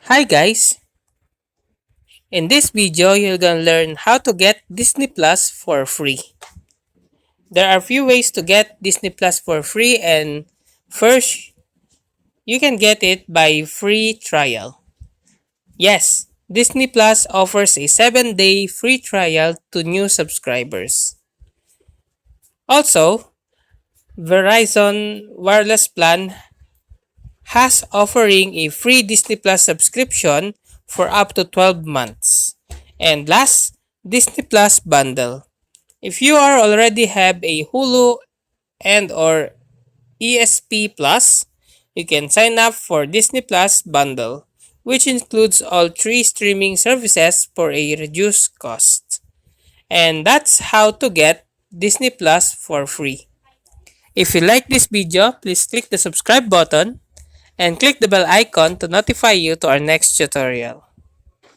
Hi guys! In this video, you're gonna learn how to get Disney Plus for free. There are few ways to get Disney Plus for free, and first, you can get it by free trial. Yes, Disney Plus offers a 7-day free trial to new subscribers. Also, Verizon wireless plan has offering a free Disney Plus subscription for up to 12 months. And last, Disney Plus bundle. If you are already have a Hulu and or ESP Plus, you can sign up for Disney Plus bundle, which includes all three streaming services for a reduced cost. And that's how to get Disney Plus for free. If you like this video, please click the subscribe button and click the bell icon to notify you to our next tutorial.